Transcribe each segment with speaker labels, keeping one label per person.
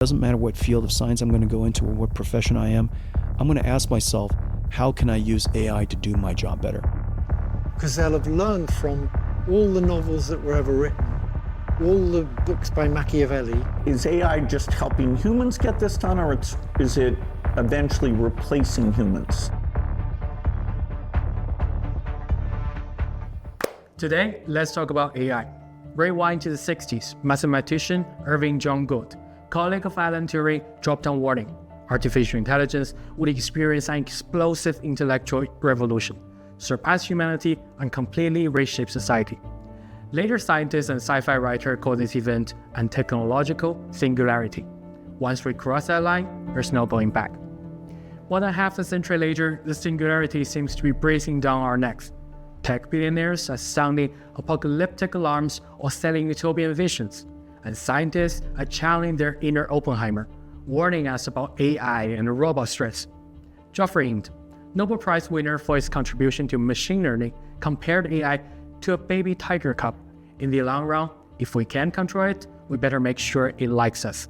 Speaker 1: Doesn't matter what field of science I'm going to go into or what profession I am, I'm going to ask myself, how can I use AI to do my job better?
Speaker 2: Because they'll have learned from all the novels that were ever written, all the books by Machiavelli.
Speaker 3: Is AI just helping humans get this done, or is it eventually replacing humans?
Speaker 4: Today, let's talk about AI. Rewind to the 60s, mathematician Irving John Gould, colleague of Alan Turing, dropped a warning. Artificial intelligence would experience an explosive intellectual revolution, surpass humanity, and completely reshape society. Later scientists and sci-fi writers call this event a technological singularity. Once we cross that line, there's no going back. More than half a century later, the singularity seems to be breathing down our necks. Tech billionaires are sounding apocalyptic alarms or selling utopian visions, and scientists are channeling their inner Oppenheimer, warning us about AI and robot threats. Geoffrey Hinton, Nobel Prize winner for his contribution to machine learning, compared AI to a baby tiger cub. In the long run, if we can control it, we better make sure it likes us.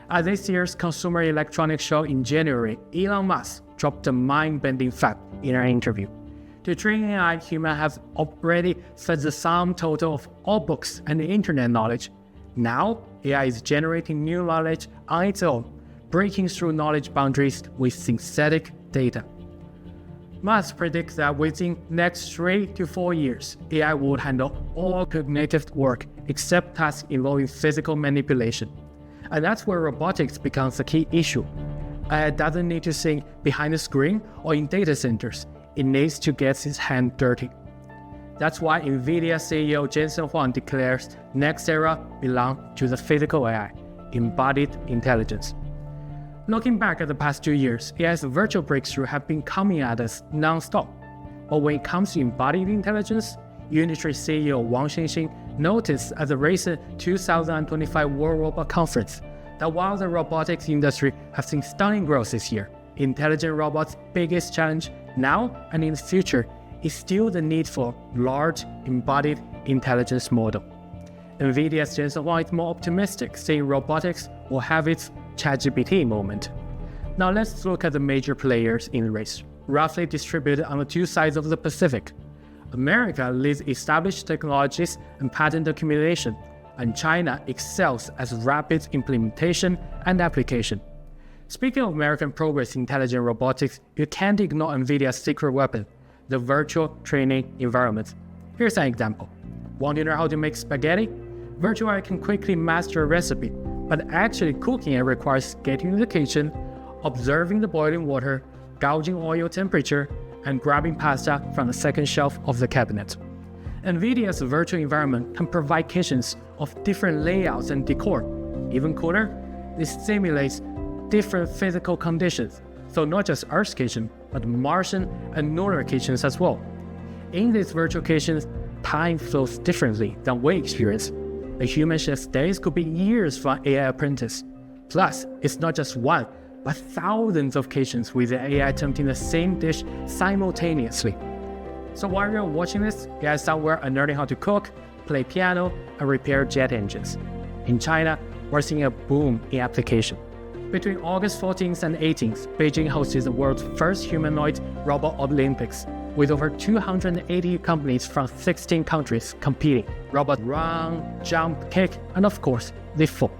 Speaker 4: At this year's Consumer Electronics Show in January, Elon Musk dropped a mind-bending fact in an interview. To train AI, humans have already fed the sum total of all books and internet knowledge. Now, AI is generating new knowledge on its own, breaking through knowledge boundaries with synthetic data. Musk predicts that within next 3 to 4 years, AI will handle all cognitive work except tasks involving physical manipulation. And that's where robotics becomes a key issue. AI doesn't need to think behind the screen or in data centers. It needs to get its hand dirty. That's why NVIDIA CEO Jensen Huang declares next era belongs to the physical AI, embodied intelligence. Looking back at the past 2 years, AI's virtual breakthrough have been coming at us non-stop. But when it comes to embodied intelligence, Unitree CEO Wang Xinxin noticed at the recent 2025 World Robot Conference that while the robotics industry has seen stunning growth this year, intelligent robots' biggest challenge now and in the future is still the need for large embodied intelligence model. NVIDIA's Jensen Huang is more optimistic, saying robotics will have its ChatGPT moment. Now let's look at the major players in the race, roughly distributed on the two sides of the Pacific. America leads established technologies and patent accumulation, and China excels as rapid implementation and application. Speaking of American progress in intelligent robotics, you can't ignore NVIDIA's secret weapon, the virtual training environment. Here's an example. Want to know how to make spaghetti? Virtual AI can quickly master a recipe, but actually cooking it requires getting to the kitchen, observing the boiling water, gauging oil temperature, and grabbing pasta from the second shelf of the cabinet. NVIDIA's virtual environment can provide kitchens of different layouts and decor. Even cooler, it simulates different physical conditions, so not just Earth's kitchen, but Martian and lunar kitchens as well. In these virtual kitchens, time flows differently than we experience. The human chef's days could be years for an AI apprentice. Plus, it's not just one, but thousands of kitchens with the AI attempting the same dish simultaneously. So while you're watching this, AI somewhere are learning how to cook, play piano, and repair jet engines. In China, we're seeing a boom in application. Between August 14th and 18th, Beijing hosted the world's first humanoid robot Olympics, with over 280 companies from 16 countries competing. Robots run, jump, kick, and of course, they fall.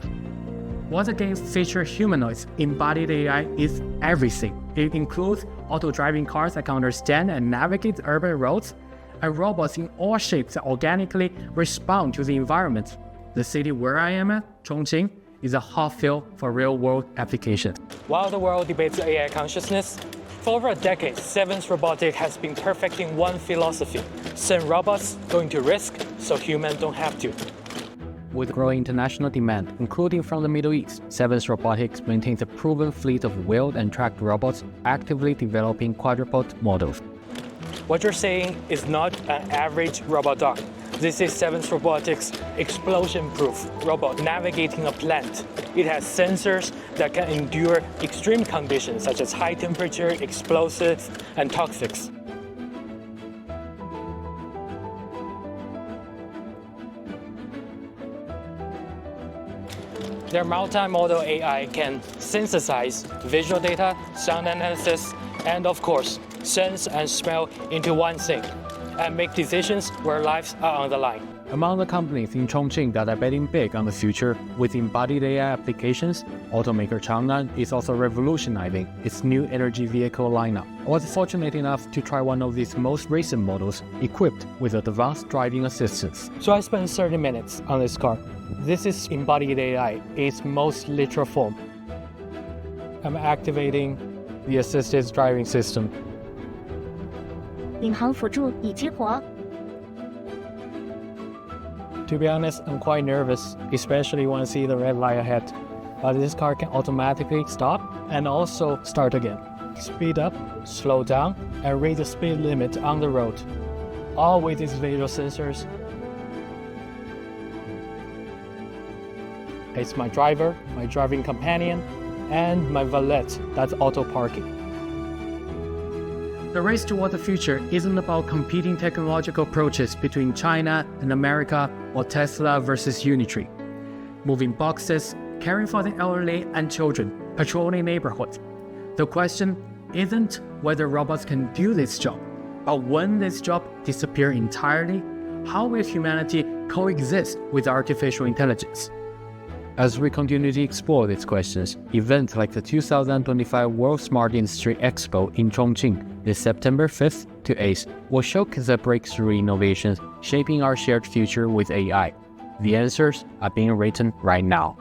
Speaker 4: While the games feature humanoids, embodied AI is everything. It includes auto-driving cars that can understand and navigate urban roads, and robots in all shapes that organically respond to the environment. The city where I am at, Chongqing, is a hot field for real-world applications. While the world debates AI consciousness, for over a decade, Sevens Robotics has been perfecting one philosophy: send robots going to risk so humans don't have to. With growing international demand, including from the Middle East, Sevens Robotics maintains a proven fleet of wheeled and tracked robots, actively developing quadruped models. What you're saying is not an average robot dog. This is Sevens Robotics' explosion-proof robot navigating a plant. It has sensors that can endure extreme conditions such as high temperature, explosives, and toxics. Their multimodal AI can synthesize visual data, sound analysis, and of course, sense and smell into one thing, and make decisions where lives are on the line. Among the companies in Chongqing that are betting big on the future with embodied AI applications, automaker Changnan is also revolutionizing its new energy vehicle lineup. I was fortunate enough to try one of these most recent models equipped with advanced driving assistance. So I spent 30 minutes on this car. This is embodied AI in its most literal form. I'm activating the assisted driving system.
Speaker 5: 领航辅助已激活。
Speaker 4: To be honest, I'm quite nervous, especially when I see the red light ahead. But this car can automatically stop and also start again. Speed up, slow down, and raise the speed limit on the road. All with its visual sensors. It's my driver, my driving companion, and my valet that's auto parking. The race toward the future isn't about competing technological approaches between China and America or Tesla versus Unitree. Moving boxes, caring for the elderly and children, patrolling neighborhoods. The question isn't whether robots can do this job, but when this job disappears entirely, how will humanity coexist with artificial intelligence? As we continue to explore these questions, events like the 2025 World Smart Industry Expo in Chongqing this September 5th to 8th will showcase the breakthrough innovations shaping our shared future with AI. The answers are being written right now.